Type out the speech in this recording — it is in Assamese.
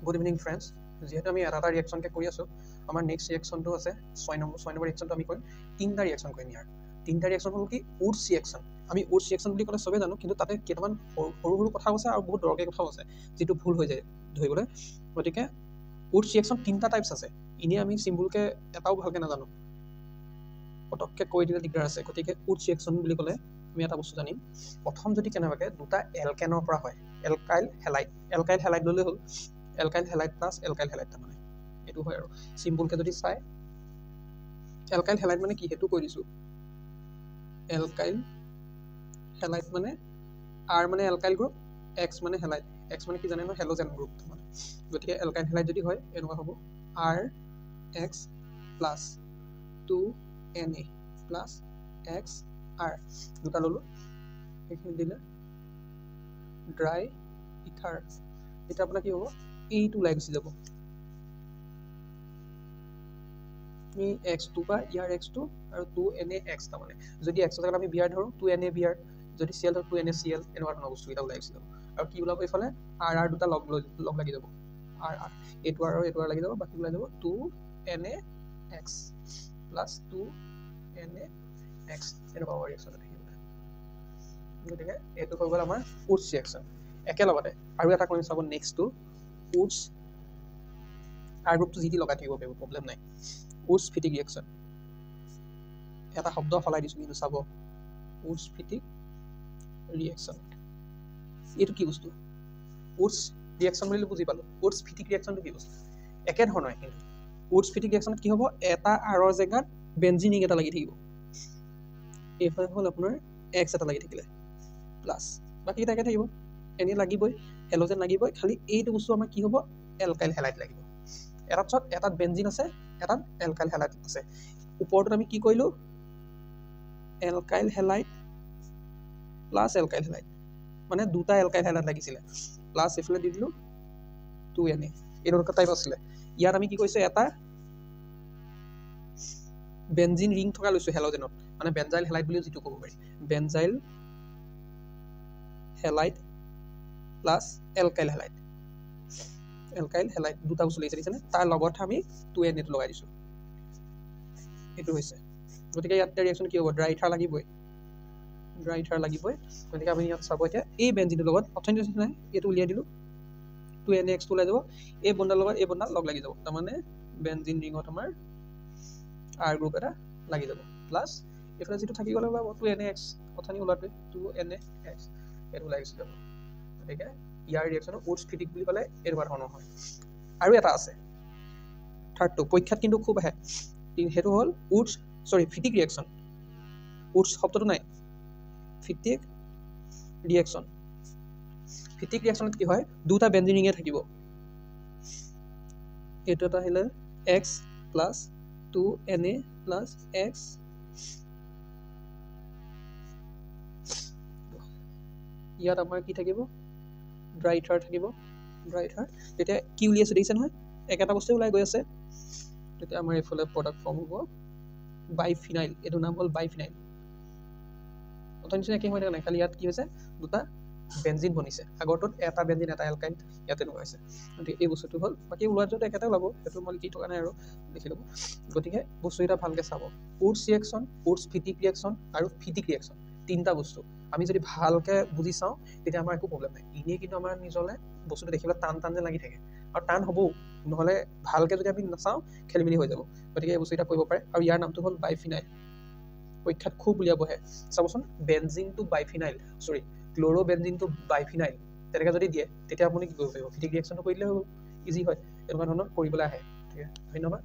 Good evening friends. যিহেতু আমি এটা ৰিয়েকশ্যনকৈ কৰি আছোঁ, আমাৰ নেক্সট ৰিয়েকশ্যনটো আছে 6 নম্বৰ ৰিয়েকশ্যনটো আমি কৰিম। 3টা ৰিয়েকশ্যন কৰিম ইয়াৰ। 3টা ৰিয়েকশ্যন হ'ল কি উডছ ৰিয়েকশ্যন। আমি উডছ ৰিয়েকশ্যন বুলি ক'লে চবেই জানো, কিন্তু তাতে কেইটামান সৰু সৰু কথাও আছে আৰু বহুত দৰকাৰী কথাও আছে, যিটো ভুল হৈ যায় ধৰিবলৈ। গতিকে উডছ ৰিয়েকশ্যন 3টা টাইপছ আছে। এনেই আমি চিম্পুলকৈ এটাও ভালকৈ নাজানো, পটককৈ কৈ দিলে দিগদাৰ আছে। গতিকে উডছ ৰিয়েকশ্যন বুলি ক'লে আমি এটা বস্তু জানিম। প্ৰথম যদি কেনেবাকৈ দুটা এলকেনৰ পৰা হয়, এলকাইল হেলাইড ল'লে হ'ল। Alkyl halide plus alkyl halide, তাৰমানে এইটো হয় আৰু চিম্পুলকৈ যদি চাই এলকাইল হেলাইড মানে কি সেইটো কৈ দিছোঁ। এলকাইল হেলাইড মানে আৰ মানে এলকাইল গ্ৰুপ, এক্স মানে হেলাইড। এক্স মানে কি জানে ন, হেল'জেন গ্ৰুপ মানে। গতিকে এলকাইল হেলাইড যদি হয় এনেকুৱা হ'ব R X plus 2Na plus x R দুটা ল'লোঁ। সেইখিনি দিলে ড্ৰাই ইথাৰ। এতিয়া আপোনাৰ কি হ'ব, এইটো ওলাই গুচি যাব। এই এক্সটো বা ইয়াৰ এক্সটো আৰু 2Na এক্স, তাৰমানে যদি এক্সৰ জেগাত আমি বিয়াৰ ধৰোঁ 2Na বিয়াৰ, যদি চিএল ধৰোঁ 2NaCl, এনেকুৱা ধৰণৰ বস্তুকেইটা ওলাই গুচি যাব। আৰু কি ওলাব এইফালে আৰ দুটা লগ লাগি যাব। আৰ এইটো আৰু এইটো লাগি যাব, বাকী ওলাই যাব 2Na x plus 2Na x, এনেকুৱা ৰিয়েকশ্যন থাকিব। গতিকে এইটো হৈ গ'ল আমাৰ উডছ ৰিয়েকশ্যন। একেলগতে আৰু এটা কৰিম চাব, নেক্সটটো উডছ আৰ গ্ৰুপটো যি লগাই থাকিব পাৰিব, প্ৰব্লেম নাই। উডছ ফিটিক ৰিয়েকশ্যন, এটা শব্দ সলাই দিছোঁ কিন্তু চাব, উডছ ফিটিক ৰিয়েকশ্যন। এইটো কি বস্তু? উডছ ৰিয়েকশ্যন বুলি বুজি পালোঁ। উডছ ফিটিক ৰিয়েকশ্যনটো কি বস্তু? একেধৰণৰে কিন্তু উডছ ফিটিক ৰিয়েকশ্যনত কি হ'ব, এটা আৰৰ জেগাত বেঞ্জিন ৰিং এটা লাগি থাকিব। এইফালে হ'ল আপোনাৰ এক্স এটা লাগি থাকিলে প্লাছ বাকীকেইটা একে থাকিব, এনেই লাগিবই, হেল'জেন লাগিবই। খালি এইটো বস্তু আমাৰ কি হ'ব, এলকাইল হেলাইড লাগিব। এটাত পিছত এটাত বেঞ্জিন আছে, এটাত এলকাইল হেলাইড আছে। ওপৰটোত আমি কি কৰিলোঁ, alkyl halide plus alkyl halide, মানে দুটা এলকাইল হেলাইড লাগিছিলে, প্লাছ এইফালে দি দিলোঁ 2Na। এই দুটা টাইপ আছিলে। ইয়াত আমি কি কৰিছোঁ, এটা বেঞ্জিন ৰিং থকা লৈছোঁ হেল'জেনত, মানে বেঞ্জাইল হেলাইড বুলিও যিটো ক'ব পাৰি। Benzyl halide plus alkyl halide, alkyl halide দুটা বস্তু লাগিছে দেখিছেনে। তাৰ লগত আমি 2Na লগাই দিছোঁ, এইটো হৈছে। গতিকে ইয়াত ৰিয়েকশ্যন কি হ'ব, ড্ৰাই ইথাৰ লাগিবই, ড্ৰাই ইথাৰ লাগিবই। গতিকে আমি ইয়াত চাব এতিয়া এই বেঞ্জিনটোৰ লগত অথনি নাই এইটো উলিয়াই দিলোঁ, 2Na এক্সটো ওলাই যাব। এই বন্ডাৰ লগত এই বন্ডাল লগ লাগি যাব, তাৰমানে বেঞ্জিন ৰিঙত আমাৰ আৰ গ্ৰুপ এটা লাগি যাব। প্লাছ এইফালে যিটো থাকি গ'লে ওলাব 2Na এক্স, অথনি ওলোৱাটোৱে 2Na এক্স, এইটো ওলাই গুচি যাব। গতিকে ইয়াৰ ৰিয়েকশ্যনটো উডছ ফিটিক বুলি ক'লে এনেকুৱা ধৰণৰ হয়। আৰু এটা আছে থাৰ্ডটো, পৰীক্ষাত কিন্তু খুব আহে, সেইটো হ'ল ফিটিক ৰিয়েকশ্যন। উডছ শব্দটো নাই, ফিটিক ৰিয়েকশ্যন। ফিটিক ৰিয়েকশ্যনত কি হয়, দুটা বেঞ্জিন ৰিঙে থাকিব। এইটো এটা আহিলে x plus 2Na plus x, ইয়াত আমাৰ কি থাকিব, ড্ৰাই ইথাৰ থাকিব। ড্ৰাই ইথাৰ তেতিয়া কি উলিয়াইছে দেখিছে নহয়, একেটা বস্তুৱে ওলাই গৈ আছে। তেতিয়া আমাৰ এইফালে প্ৰডাক্ট ফৰ্ম হ'ব বাইফিনাইল, এইটো নাম হ'ল বাইফিনাইল। অথনি নিচিনা একে হৈ থকা নাই, খালি ইয়াত কি হৈছে, দুটা বেঞ্জিন বনিছে। আগৰটোত এটা বেঞ্জিন এটা এলকাইল, ইয়াত তেনেকুৱা হৈছে। গতিকে এই বস্তুটো হ'ল, বাকী ওলোৱাটো একেটাই ওলাব, সেইটো মই লিখি থকা নাই আৰু লিখি ল'ব। গতিকে বস্তুকেইটা ভালকৈ চাব, উডছ ৰিয়েকশ্যন, উডছ ফিটিক ৰিয়েকশ্যন আৰু ফিটিক ৰিয়েকশ্যন, 3টা বস্তু আমি যদি ভালকৈ বুজি চাওঁ তেতিয়া আমাৰ একো প্ৰব্লেম নাই। এনেই কিন্তু আমাৰ নিজলে বস্তুটো দেখিবলৈ টান টান যেন লাগি থাকে, আৰু টান হ'বও, নহ'লে ভালকৈ যদি আমি নাচাওঁ খেলি মেলি হৈ যাব। গতিকে এই বস্তুকেইটা কৰিব পাৰে। আৰু ইয়াৰ নামটো হ'ল বাইফিনাইল, পৰীক্ষাত খুব উলিয়াব আহে। চাবচোন, benzene to biphenyl, chlorobenzene to biphenyl, তেনেকৈ যদি দিয়ে তেতিয়া আপুনি কি কৰিব পাৰিব, ফিটিক ৰিয়েকশ্যনটো কৰি দিলে হৈ গ'ল, ইজি হয়। এনেকুৱা ধৰণৰ কৰিবলৈ আহে। ঠিক আছে, ধন্যবাদ।